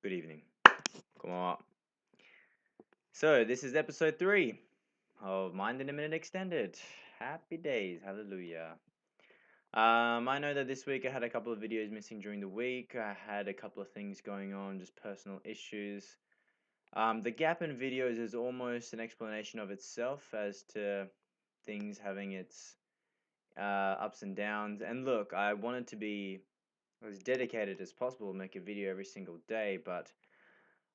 Good evening. Konbanwa. So, this is episode 3 of Mind in a Minute Extended. Happy days. Hallelujah. I know that this week I had a couple of videos missing during the week. I had a couple of things going on, just personal issues. The gap in videos is almost an explanation of itself as to things having its ups and downs. And look, I wanted to be as dedicated as possible, make a video every single day, but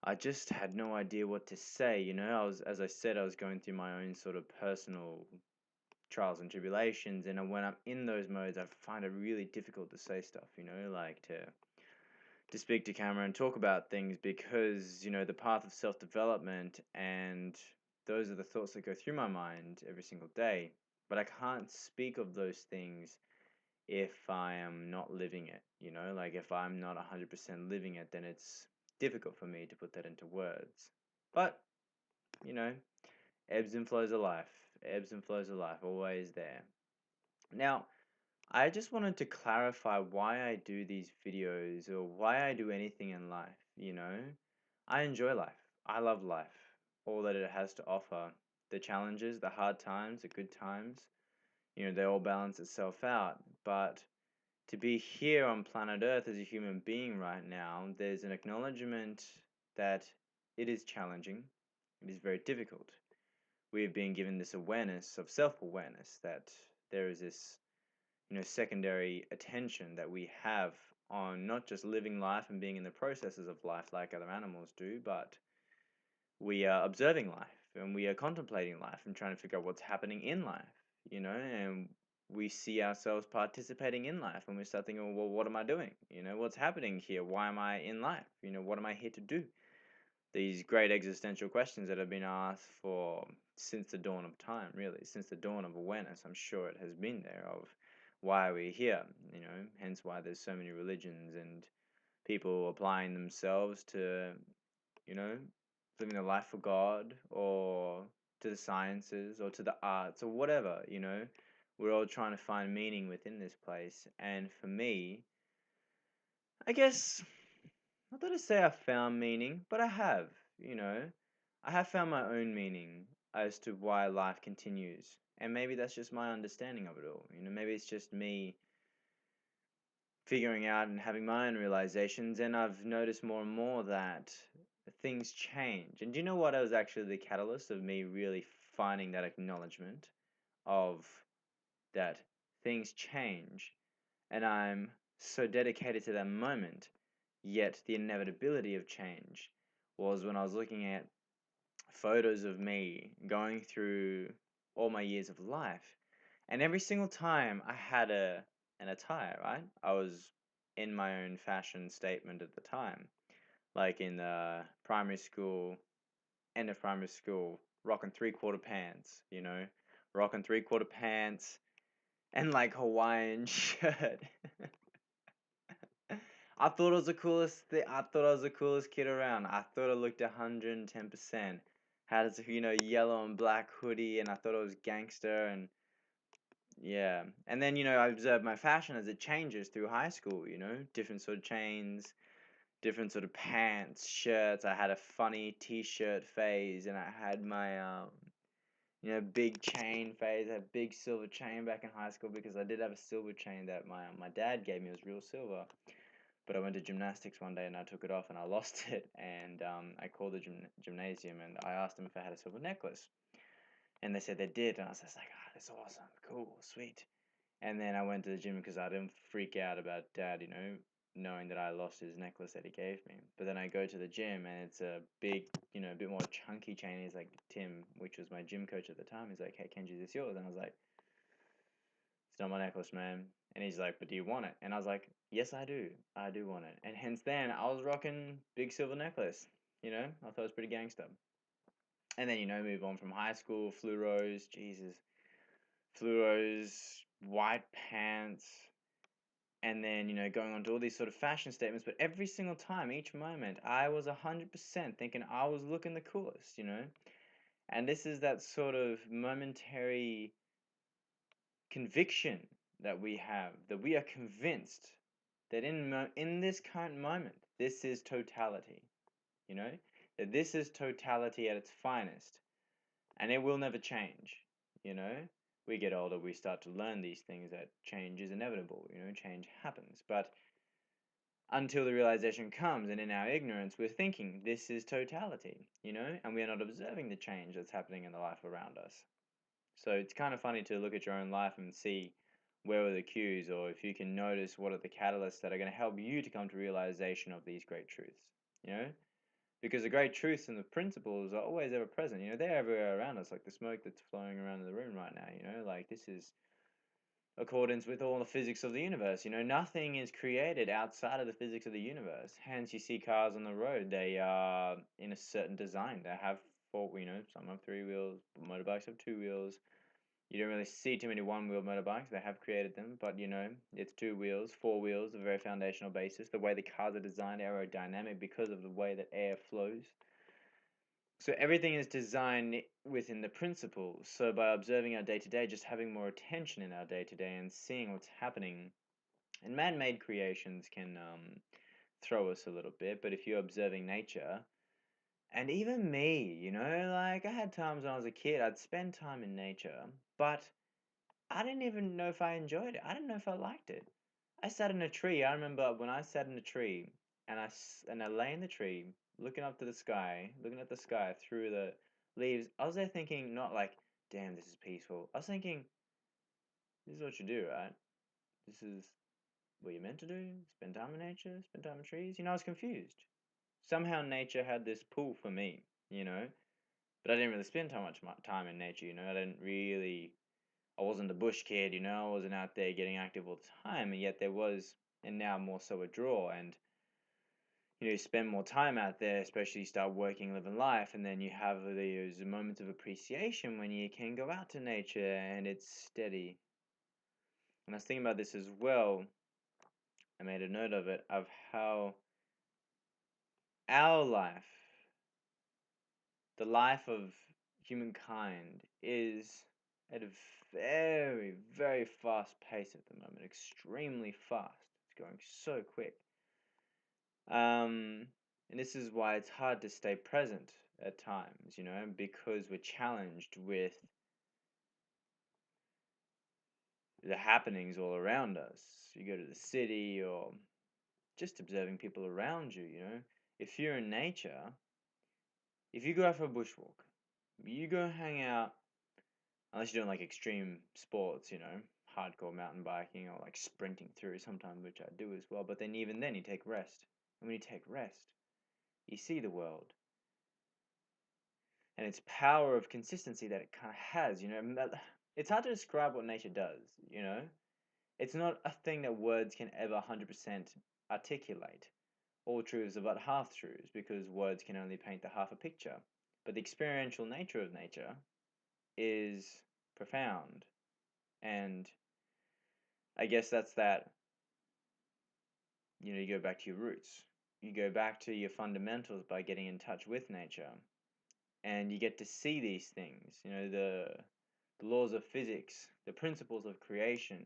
I just had no idea what to say, as I said, I was going through my own sort of personal trials and tribulations, and when I'm in those modes, I find it really difficult to say stuff, like to speak to camera and talk about things because, the path of self-development and those are the thoughts that go through my mind every single day, but I can't speak of those things if I am not living it, like if I'm not 100% living it, then it's difficult for me to put that into words. But, you know, ebbs and flows of life, ebbs and flows of life, always there. Now, I just wanted to clarify why I do these videos or why I do anything in life. I enjoy life. I love life, all that it has to offer. The challenges, the hard times, the good times, they all balance itself out. But to be here on planet Earth as a human being right now, there's an acknowledgement that it is challenging, it is very difficult. We have been given this awareness of self-awareness that there is this, secondary attention that we have on not just living life and being in the processes of life like other animals do, but we are observing life and we are contemplating life and trying to figure out what's happening in life, and we see ourselves participating in life and we start thinking, well, what am I doing? What's happening here? Why am I in life? What am I here to do? These great existential questions that have been asked for since the dawn of time, really, since the dawn of awareness. I'm sure it has been there of why are we here, hence why there's so many religions and people applying themselves to, you know, living a life for God or to the sciences or to the arts or whatever, We're all trying to find meaning within this place. And for me, I guess, not that I say I found meaning, but I have, you know. I have found my own meaning as to why life continues. And maybe that's just my understanding of it all. Maybe it's just me figuring out and having my own realizations, and I've noticed more and more that things change. And do you know what was actually the catalyst of me really finding that acknowledgement of that things change, and I'm so dedicated to that moment, yet the inevitability of change was when I was looking at photos of me going through all my years of life, and every single time I had an attire, right? I was in my own fashion statement at the time. Like in primary school, end of primary school, rocking 3/4 pants, rocking 3/4 pants and like Hawaiian shirt. I thought it was the coolest thing. I thought I was the coolest kid around. I thought I looked 110%. Had this, yellow and black hoodie, and I thought I was gangster, and yeah. And then, I observed my fashion as it changes through high school, different sort of chains, different sort of pants, shirts. I had a funny t-shirt phase, and I had my, big chain phase. I had a big silver chain back in high school because I did have a silver chain that my dad gave me. It was real silver. But I went to gymnastics one day and I took it off and I lost it. And I called the gymnasium and I asked them if I had a silver necklace. And they said they did. And I was just like, ah, that's awesome. Cool, sweet. And then I went to the gym because I didn't freak out about dad, knowing that I lost his necklace that he gave me. But then I go to the gym and it's a big, a bit more chunky chain. He's like, Tim, which was my gym coach at the time, he's like, hey, Kenji, is this yours? And I was like, it's not my necklace, man. And he's like, but do you want it? And I was like, yes, I do. I do want it. And hence then I was rocking big silver necklace. I thought it was pretty gangster. And then, move on from high school, fluoros, Jesus, fluoros, white pants, and then, going on to all these sort of fashion statements. But every single time, each moment, I was 100% thinking I was looking the coolest. And this is that sort of momentary conviction that we have, that we are convinced that in this current moment, this is totality. you know, that this is totality at its finest, and it will never change, you know. We get older, we start to learn these things that change is inevitable, you know, change happens. But until the realization comes, and in our ignorance, we're thinking this is totality, you know, and we are not observing the change that's happening in the life around us. So it's kind of funny to look at your own life and see where are the cues, or if you can notice what are the catalysts that are going to help you to come to realization of these great truths, you know? Because the great truths and the principles are always ever present, you know, they're everywhere around us, like the smoke that's flowing around in the room right now, you know, like this is accordance with all the physics of the universe. You know, nothing is created outside of the physics of the universe. Hence, you see cars on the road. They are in a certain design. They have four, you know, some have three wheels, motorbikes have two wheels. You don't really see too many one-wheel motorbikes. They have created them, but you know, it's two wheels, four wheels, a very foundational basis. The way the cars are designed, aerodynamic, because of the way that air flows. So everything is designed within the principles. So by observing our day to day, just having more attention in our day to day and seeing what's happening, and man-made creations can throw us a little bit. But if you're observing nature, and even me, you know, like I had times when I was a kid, I'd spend time in nature, but I didn't even know if I enjoyed it. I didn't know if I liked it. I sat in a tree. I remember when I sat in a tree and I lay in the tree, looking up to the sky, looking at the sky through the leaves. I was there thinking, not like, damn, this is peaceful. I was thinking, this is what you do, right? This is what you're meant to do. Spend time in nature, spend time in trees. You know, I was confused. Somehow nature had this pull for me, you know, but I didn't really spend too much time in nature, you know. I wasn't a bush kid, you know, I wasn't out there getting active all the time, and yet there was, and now more so a draw. And you know, you spend more time out there, especially you start working, living life, and then you have those moments of appreciation when you can go out to nature and it's steady. And I was thinking about this as well. I made a note of it, of how our life, the life of humankind, is at a very, very fast pace at the moment, extremely fast. It's going so quick. Um, and this is why it's hard to stay present at times, you know, because we're challenged with the happenings all around us. You go to the city or just observing people around you, you know. If you're in nature, if you go out for a bushwalk, you go hang out, unless you're doing like extreme sports, you know, hardcore mountain biking or like sprinting through sometimes, which I do as well. But then even then, you take rest. And when you take rest, you see the world and its power of consistency that it kind of has, you know. It's hard to describe what nature does, you know. It's not a thing that words can ever 100% articulate. All truths are but half truths because words can only paint the half a picture. But the experiential nature of nature is profound. And I guess that's that, you know, you go back to your roots. You go back to your fundamentals by getting in touch with nature. And you get to see these things, you know, the laws of physics, the principles of creation,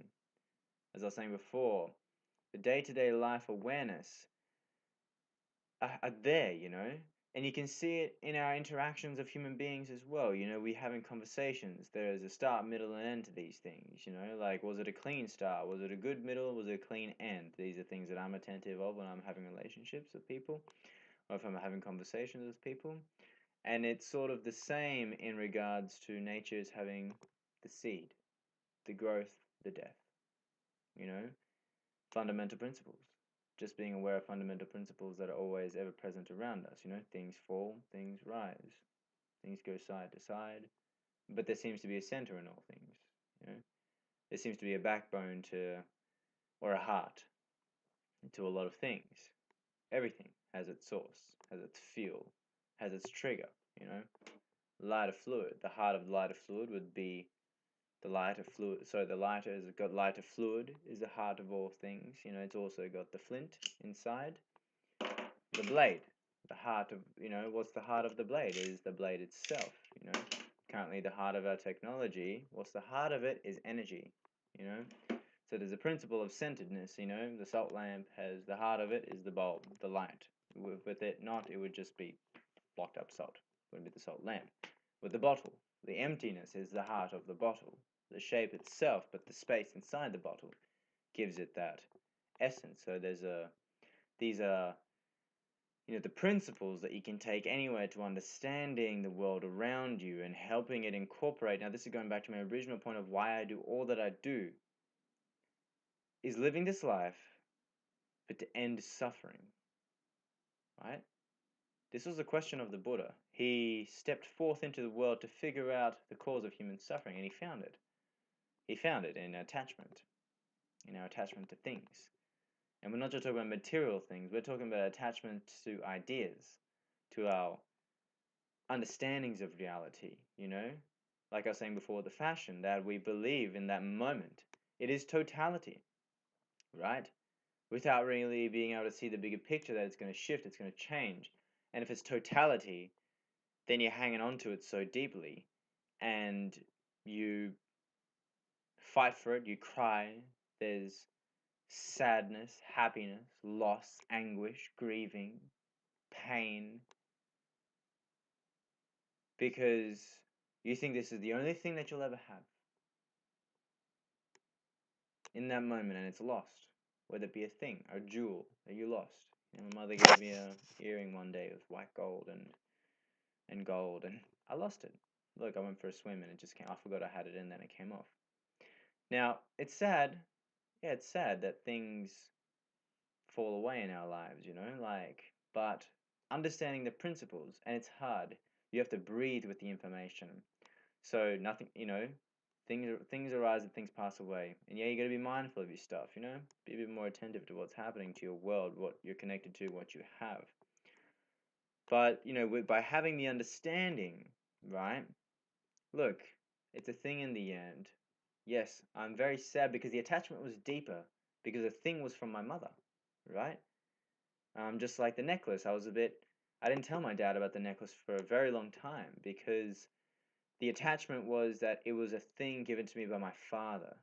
as I was saying before, the day-to-day life awareness are there, you know, and you can see it in our interactions of human beings as well. You know, we having conversations. There is a start, middle, and end to these things. You know, like was it a clean start? Was it a good middle? Was it a clean end? These are things that I'm attentive of when I'm having relationships with people, or if I'm having conversations with people. And it's sort of the same in regards to nature's having the seed, the growth, the death. You know, fundamental principles. Just being aware of fundamental principles that are always ever present around us. You know, things fall, things rise, things go side to side, but there seems to be a center in all things. You know, there seems to be a backbone to, or a heart to a lot of things. Everything has its source, has its fuel, has its trigger. You know, lighter fluid. The heart of the lighter fluid would be the lighter fluid. So the lighter has got lighter fluid is the heart of all things. You know, it's also got the flint inside. The blade, the heart of, you know, what's the heart of the blade? Is the blade itself, you know. Currently, the heart of our technology, what's the heart of it is energy, you know. So there's a principle of centeredness, you know. The salt lamp has the heart of it is the bulb, the light. With it not, it would just be blocked up salt. It wouldn't be the salt lamp. With the bottle, the emptiness is the heart of the bottle. The shape itself, but the space inside the bottle gives it that essence. So these are the principles that you can take anywhere to understanding the world around you and helping it incorporate. Now, this is going back to my original point of why I do all that I do, is living this life, but to end suffering, right? This was the question of the Buddha. He stepped forth into the world to figure out the cause of human suffering, and he found it. He found it in attachment, in our attachment to things. And we're not just talking about material things, we're talking about attachment to ideas, to our understandings of reality, Like I was saying before, the fashion that we believe in that moment. It is totality, right? Without really being able to see the bigger picture that it's going to shift, it's going to change. And if it's totality, then you're hanging on to it so deeply and you fight for it, you cry. There's sadness, happiness, loss, anguish, grieving, pain, because you think this is the only thing that you'll ever have in that moment, and it's lost. Whether it be a thing, a jewel that you lost. My mother gave me a earring one day with white gold and gold, and I lost it. Look, I went for a swim and it just came. I forgot I had it in, then it came off. Now it's sad. Yeah, it's sad that things fall away in our lives, but understanding the principles, and it's hard. You have to breathe with the information. So nothing, things arise and things pass away. And yeah, you got to be mindful of your stuff, Be a bit more attentive to what's happening to your world, what you're connected to, what you have. But, by having the understanding, right? Look, it's a thing in the end. Yes, I'm very sad because the attachment was deeper because the thing was from my mother, right? Just like the necklace, I didn't tell my dad about the necklace for a very long time because the attachment was that it was a thing given to me by my father,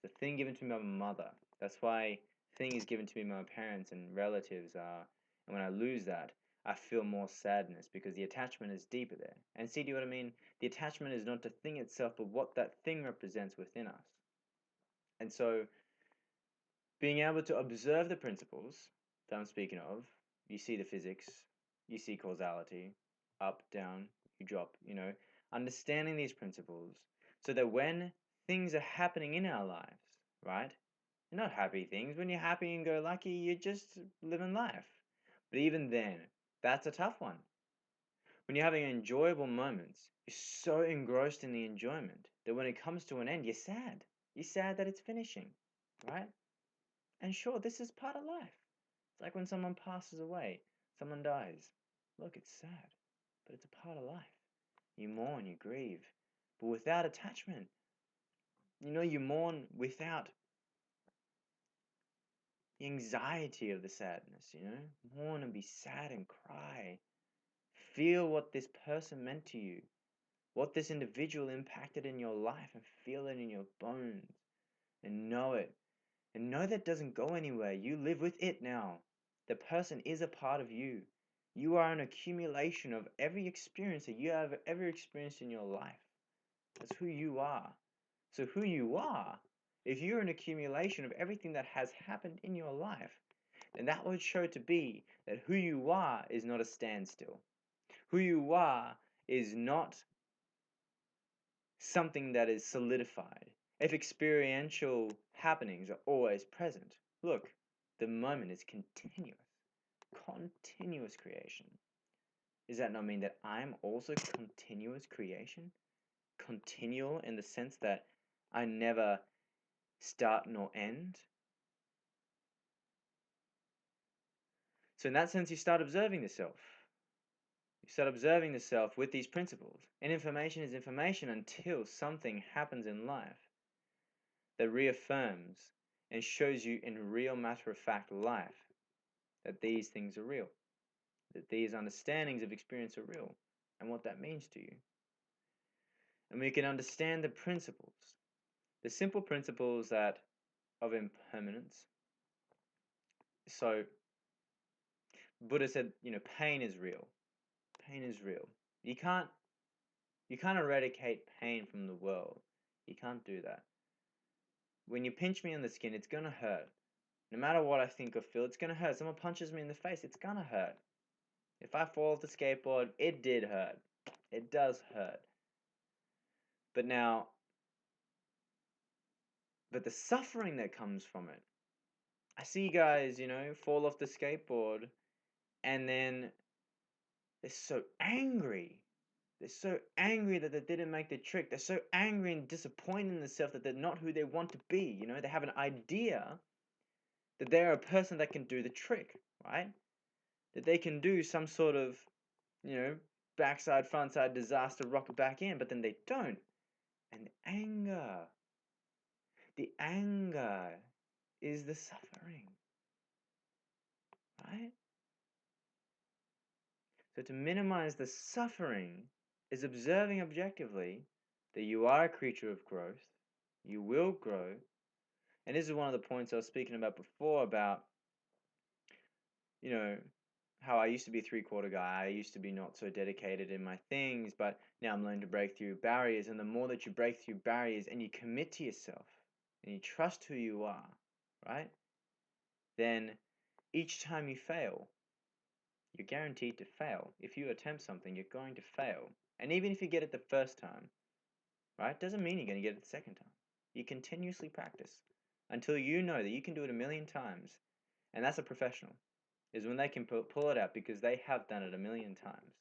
the thing given to me by my mother. That's why things given to me by my parents and relatives are, and when I lose that, I feel more sadness because the attachment is deeper there. And see, do you know what I mean? The attachment is not the thing itself, but what that thing represents within us. And so, being able to observe the principles that I'm speaking of, you see the physics, you see causality, up, down, you drop, understanding these principles so that when things are happening in our lives, right? They're not happy things. When you're happy and go lucky, you're just living life. But even then, that's a tough one. When you're having enjoyable moments, you're so engrossed in the enjoyment that when it comes to an end, you're sad. You're sad that it's finishing, right? And sure, this is part of life. It's like when someone passes away, someone dies. Look, it's sad, but it's a part of life. You mourn, you grieve, but without attachment. You mourn without the anxiety of the sadness, Mourn and be sad and cry. Feel what this person meant to you, what this individual impacted in your life, and feel it in your bones and know it. And know that doesn't go anywhere. You live with it now. The person is a part of you. You are an accumulation of every experience that you have ever experienced in your life. That's who you are. So who you are, if you're an accumulation of everything that has happened in your life, then that would show to be that who you are is not a standstill. Who you are is not something that is solidified. If experiential happenings are always present, look, the moment is continuous creation. Does that not mean that I'm also continuous creation? Continual in the sense that I never start nor end? So in that sense, you start observing the self. You start observing the self with these principles. And information is information until something happens in life that reaffirms and shows you in real matter-of-fact life that these things are real, that these understandings of experience are real, and what that means to you. And we can understand the principles, the simple principles of impermanence. So Buddha said, pain is real. Pain is real. You can't eradicate pain from the world. You can't do that. When you pinch me on the skin, it's gonna hurt. No matter what I think or feel, it's gonna hurt. Someone punches me in the face, it's gonna hurt. If I fall off the skateboard, it did hurt. It does hurt. But the suffering that comes from it. I see guys, fall off the skateboard and then they're so angry. They're so angry that they didn't make the trick. They're so angry and disappointed in themselves that they're not who they want to be. They have an idea that they're a person that can do the trick, right? That they can do some sort of, backside, frontside disaster, rock it back in, but then they don't. And the anger is the suffering, right? So to minimize the suffering is observing objectively that you are a creature of growth, you will grow. And this is one of the points I was speaking about before about, you know, how I used to be a three-quarter guy. I used to be not so dedicated in my things, but now I'm learning to break through barriers. And the more that you break through barriers and you commit to yourself and you trust who you are, right? Then each time you fail, you're guaranteed to fail. If you attempt something, you're going to fail. And even if you get it the first time, right, doesn't mean you're going to get it the second time. You continuously practice until you know that you can do it a million times. And that's a professional, is when they can pull it out because they have done it a million times.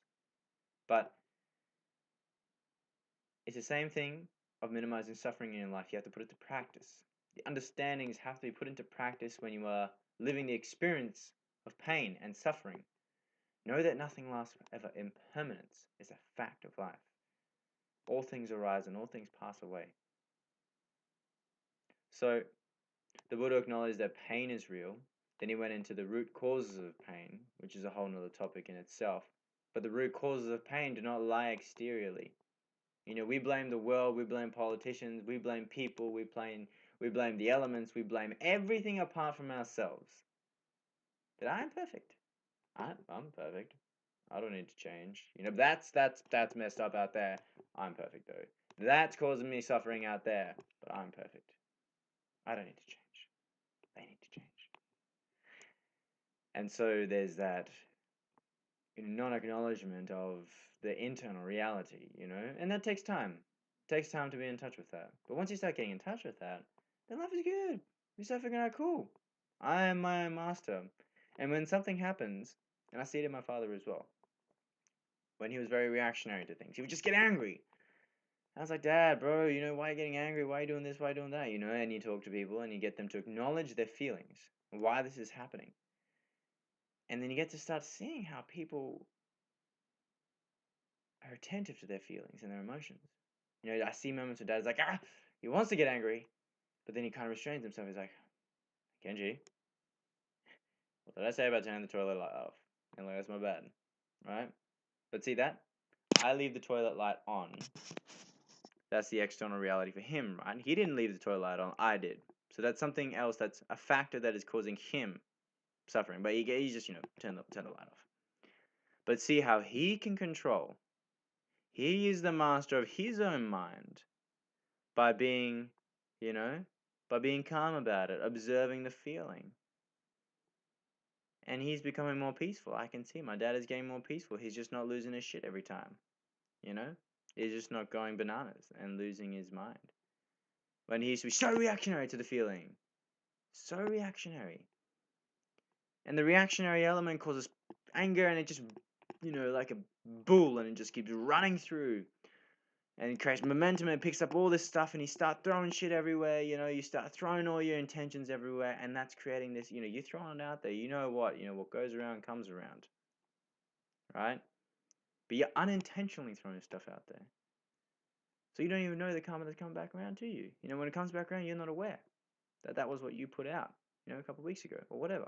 But it's the same thing of minimizing suffering in your life. You have to put it to practice. The understandings have to be put into practice when you are living the experience of pain and suffering. Know that nothing lasts forever. Impermanence is a fact of life. All things arise and all things pass away. So the Buddha acknowledged that pain is real. Then he went into the root causes of pain, which is a whole nother topic in itself. But the root causes of pain do not lie exteriorly. We blame the world, we blame politicians, we blame people, we blame the elements, we blame everything apart from ourselves. That I'm perfect. I'm perfect. I don't need to change. That's messed up out there. I'm perfect though. That's causing me suffering out there, but I'm perfect. I don't need to change. They need to change. And so there's that non-acknowledgement of the internal reality, and that takes time. It takes time to be in touch with that. But once you start getting in touch with that, then life is good. You start figuring out, cool, I am my own master. And when something happens, and I see it in my father as well, when he was very reactionary to things, he would just get angry. I was like, Dad, bro, why are you getting angry? Why are you doing this? Why are you doing that? And you talk to people and you get them to acknowledge their feelings, why this is happening. And then you get to start seeing how people are attentive to their feelings and their emotions. I see moments where Dad's like, he wants to get angry, but then he kind of restrains himself. He's like, Kenji, what did I say about turning the toilet light off? And like, that's my bad, right? But see that? I leave the toilet light on. That's the external reality for him, right? He didn't leave the toilet light on, I did. So that's something else, that's a factor that is causing him suffering. But he just, turn the light off. But see how he can control. He is the master of his own mind by being, by being calm about it, observing the feeling. And he's becoming more peaceful. I can see my dad is getting more peaceful. He's just not losing his shit every time, He's just not going bananas and losing his mind. When he used to be so reactionary to the feeling. So reactionary. And the reactionary element causes anger and it just, like a bull, and it just keeps running through. And it creates momentum and it picks up all this stuff and you start throwing shit everywhere, you start throwing all your intentions everywhere, and that's creating this, you're throwing it out there, what goes around comes around, right? But you're unintentionally throwing stuff out there. So you don't even know the karma that's coming back around to you. When it comes back around, you're not aware that that was what you put out, a couple of weeks ago or whatever.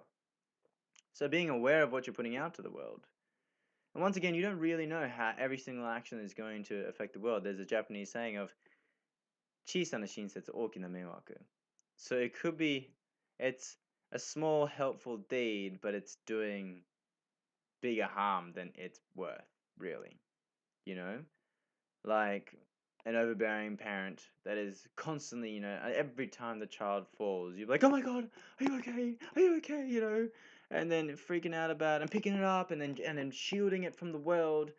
So being aware of what you're putting out to the world. And once again, you don't really know how every single action is going to affect the world. There's a Japanese saying of "Chisana shinsetsu okina meiwaku." So it could be, it's a small helpful deed, but it's doing bigger harm than it's worth, really. You know? Like an overbearing parent that is constantly, every time the child falls, you're like, oh my God, are you okay? Are you okay? And then freaking out about and picking it up and then shielding it from the world.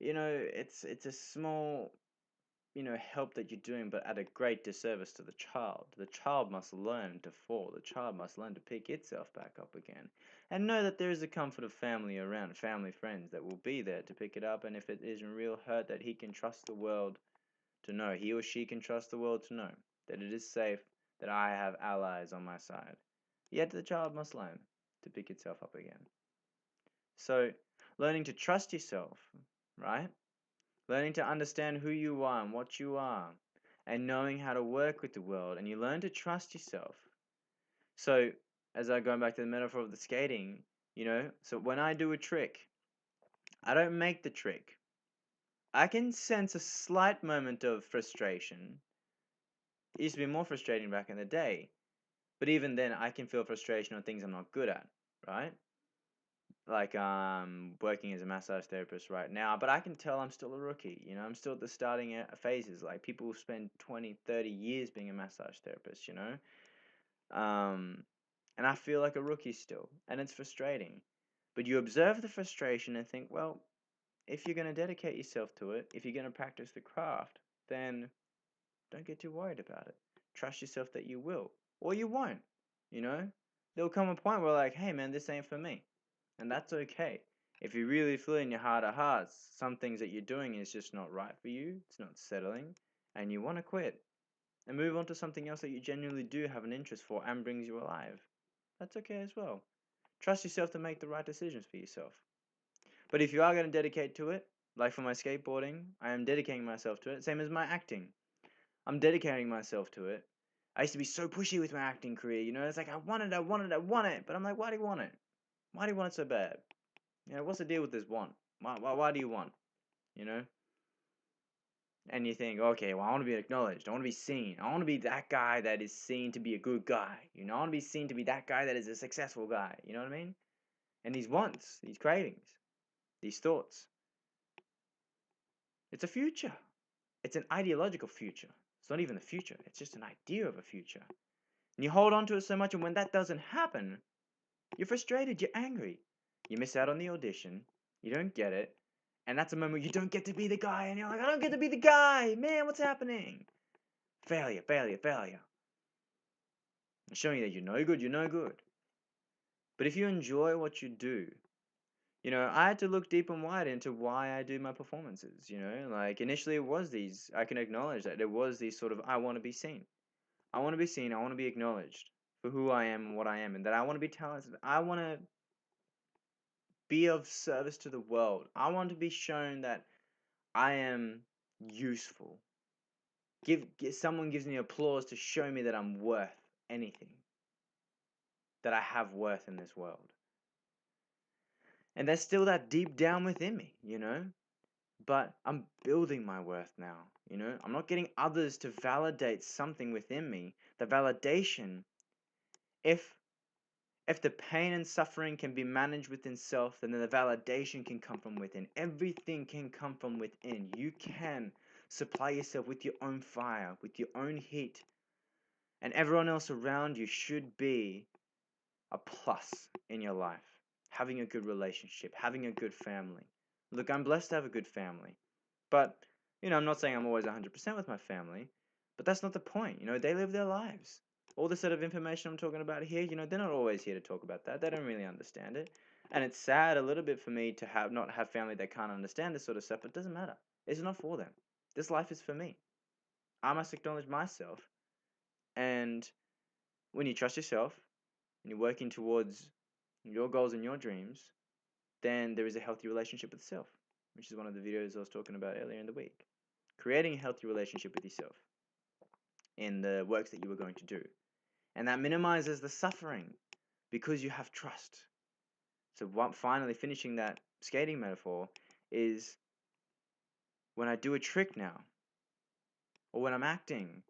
It's a small, help that you're doing, but at a great disservice to the child. The child must learn to fall. The child must learn to pick itself back up again. And know that there is a comfort of family around, family, friends that will be there to pick it up. And if it is in real hurt, that he can trust the world to know, he or she can trust the world to know that it is safe, that I have allies on my side. Yet the child must learn to pick itself up again. So, learning to trust yourself, right? Learning to understand who you are and what you are, and knowing how to work with the world, and you learn to trust yourself. So, as I go back to the metaphor of the skating, so when I do a trick, I don't make the trick. I can sense a slight moment of frustration. It used to be more frustrating back in the day, but even then, I can feel frustration on things I'm not good at, right? Like working as a massage therapist right now, but I can tell I'm still a rookie. I'm still at the starting phases. Like people spend 20, 30 years being a massage therapist, um and I feel like a rookie still, and it's frustrating. But you observe the frustration and think, well, if you're going to dedicate yourself to it, if you're going to practice the craft, then don't get too worried about it. Trust yourself that you will, or you won't. You know, there'll come a point where like, hey man, this ain't for me, and that's okay. If you really feel in your heart of hearts, some things that you're doing is just not right for you, it's not settling, and you want to quit and move on to something else that you genuinely do have an interest for and brings you alive, that's okay as well. Trust yourself to make the right decisions for yourself. But if you are going to dedicate to it, like for my skateboarding, I am dedicating myself to it, same as my acting. I'm dedicating myself to it. I used to be so pushy with my acting career, it's like I want it, I want it, I want it. But I'm like, why do you want it? Why do you want it so bad? What's the deal with this want? Why do you want? You know? And you think, okay, well, I want to be acknowledged. I want to be seen. I want to be that guy that is seen to be a good guy. I want to be seen to be that guy that is a successful guy. You know what I mean? And these wants, these cravings, these thoughts, it's a future. It's an ideological future. It's not even the future. It's just an idea of a future. And you hold on to it so much, and when that doesn't happen, you're frustrated, you're angry. You miss out on the audition, you don't get it, and that's a moment you don't get to be the guy, and you're like, I don't get to be the guy, man, what's happening? Failure, failure, failure. And showing you that you're no good, you're no good. But if you enjoy what you do, I had to look deep and wide into why I do my performances, like initially it was these, I can acknowledge that it was these sort of, I want to be seen. I want to be seen, I want to be acknowledged for who I am and what I am, and that I want to be talented. I want to be of service to the world. I want to be shown that I am useful. Someone gives me applause to show me that I'm worth anything, that I have worth in this world. And there's still that deep down within me, but I'm building my worth now, I'm not getting others to validate something within me. The validation, if If the pain and suffering can be managed within self, then the validation can come from within. Everything can come from within. You can supply yourself with your own fire, with your own heat, and everyone else around you should be a plus in your life. Having a good relationship, having a good family. Look, I'm blessed to have a good family, but I'm not saying I'm always 100% with my family, but that's not the point. They live their lives. All the sort of information I'm talking about here, they're not always here to talk about that. They don't really understand it. And it's sad a little bit for me to not have family that can't understand this sort of stuff, but it doesn't matter. It's not for them. This life is for me. I must acknowledge myself. And when you trust yourself and you're working towards your goals and your dreams, then there is a healthy relationship with self, which is one of the videos I was talking about earlier in the week. Creating a healthy relationship with yourself in the works that you are going to do. And that minimizes the suffering because you have trust. So finally finishing that skating metaphor is when I do a trick now, or when I'm acting,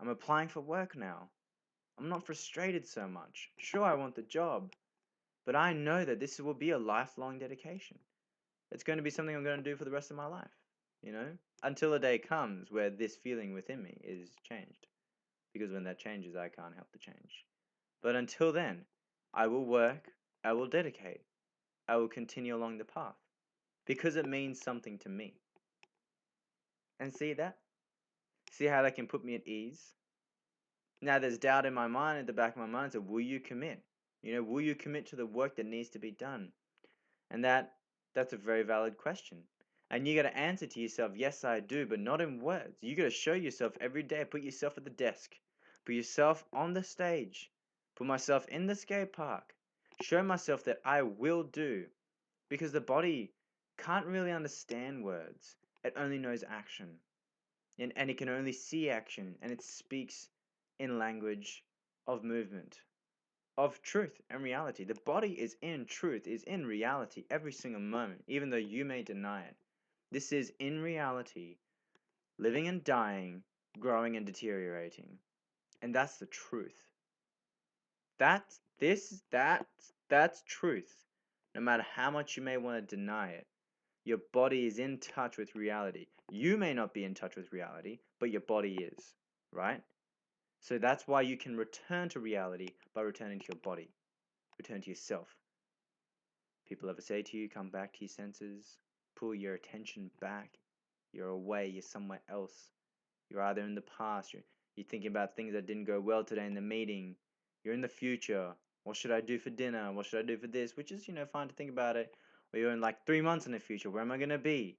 I'm applying for work now. I'm not frustrated so much. Sure, I want the job, But I know that this will be a lifelong dedication. It's going to be something I'm going to do for the rest of my life, you know, until a day comes where this feeling within me is changed. Because when that changes, I can't help the change. But until then, I will work, I will dedicate, I will continue along the path because it means something to me. And see that? See how that can put me at ease? Now, there's doubt in my mind, at the back of my mind, so will you commit? You know, will you commit to the work that needs to be done? And that's a very valid question. And you got to answer to yourself, yes, I do, but not in words. You got to show yourself every day. Put yourself at the desk. Put yourself on the stage. Put myself in the skate park. Show myself that I will do. Because the body can't really understand words. It only knows action. And it can only see action. And it speaks in language of movement, of truth and reality. The body is in truth, is in reality every single moment, even though you may deny it. This is in reality, living and dying, growing and deteriorating. And that's the truth. That's truth. No matter how much you may want to deny it, your body is in touch with reality. You may not be in touch with reality, but your body is, right? So that's why you can return to reality by returning to your body, return to yourself. People ever say to you, come back to your senses, pull your attention back. You're away, you're somewhere else. You're either in the past, you're thinking about things that didn't go well today in the meeting. You're in the future. What should I do for dinner? What should I do for this? Which is, fine to think about it. Or you're in like 3 months in the future. Where am I going to be?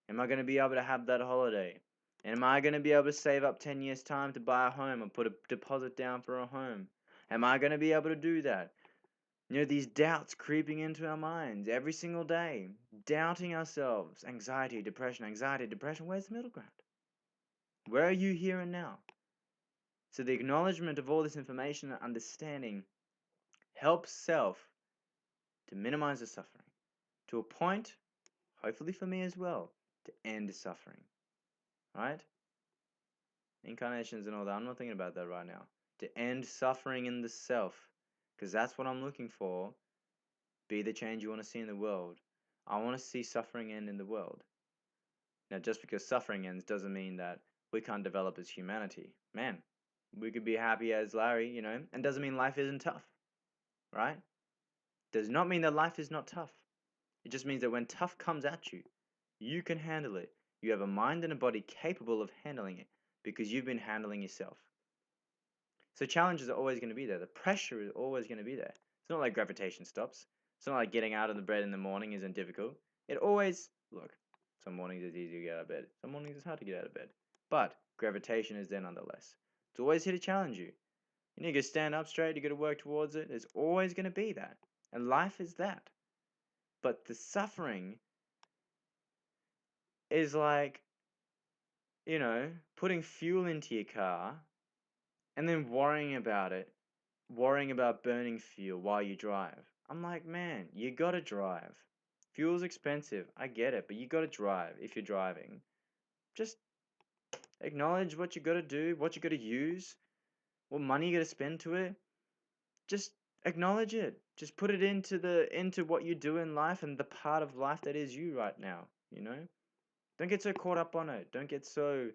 Am I going to be able to have that holiday? And am I going to be able to save up 10 years' time to buy a home and put a deposit down for a home? Am I going to be able to do that? These doubts creeping into our minds every single day, doubting ourselves, anxiety, depression, anxiety, depression. Where's the middle ground? Where are you here and now? So the acknowledgement of all this information and understanding helps self to minimize the suffering to a point, hopefully for me as well, to end suffering. Right? Incarnations and all that. I'm not thinking about that right now. To end suffering in the self, because that's what I'm looking for. Be the change you want to see in the world. I want to see suffering end in the world. Now, just because suffering ends doesn't mean that we can't develop as humanity. Man, we could be happy as Larry, and doesn't mean life isn't tough, right? Does not mean that life is not tough. It just means that when tough comes at you, you can handle it. You have a mind and a body capable of handling it because you've been handling yourself. So challenges are always going to be there. The pressure is always going to be there. It's not like gravitation stops. It's not like getting out of the bed in the morning isn't difficult. It always, look, some mornings it's easy to get out of bed. Some mornings it's hard to get out of bed. But gravitation is there nonetheless. It's always here to challenge you. You need to stand up straight. You got to work towards it. There's always going to be that. And life is that. But the suffering is like, putting fuel into your car and then worrying about it, worrying about burning fuel while you drive. I'm like, man, you gotta drive. Fuel's expensive, I get it, but you gotta drive if you're driving. Just acknowledge what you gotta do, what you gotta use, what money you gotta spend to it. Just acknowledge it. Just put it into what you do in life and the part of life that is you right now. Don't get so caught up on it. Don't get so.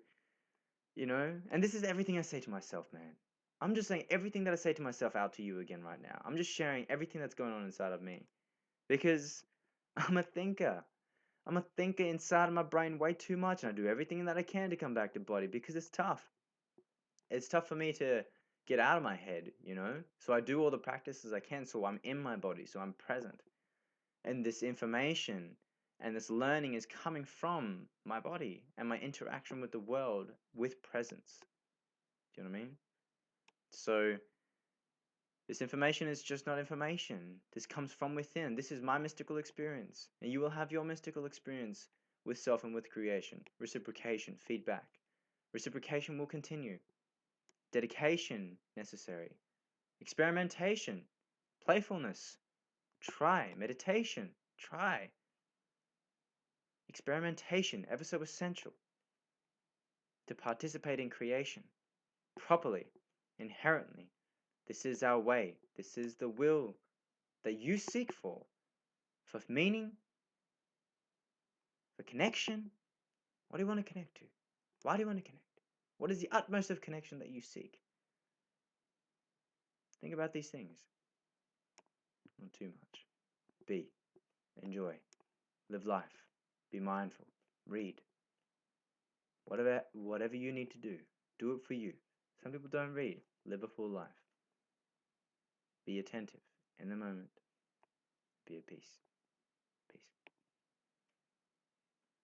And this is everything I say to myself, man. I'm just saying everything that I say to myself out to you again right now. I'm just sharing everything that's going on inside of me. Because I'm a thinker. I'm a thinker inside of my brain way too much, and I do everything that I can to come back to body because it's tough. It's tough for me to get out of my head. So I do all the practices I can so I'm in my body, so I'm present. And this information and this learning is coming from my body and my interaction with the world with presence. Do you know what I mean? So this information is just not information. This comes from within. This is my mystical experience. And you will have your mystical experience with self and with creation. Reciprocation, feedback. Reciprocation will continue. Dedication necessary. Experimentation, playfulness. Try. Meditation. Try. Experimentation, ever so essential to participate in creation properly, inherently. This is our way. This is the will that you seek for meaning, for connection. What do you want to connect to? Why do you want to connect? What is the utmost of connection that you seek? Think about these things. Not too much. Be. Enjoy. Live life. Be mindful. Read. Whatever you need to do it for you. Some people don't read. Live a full life. Be attentive in the moment. Be at peace.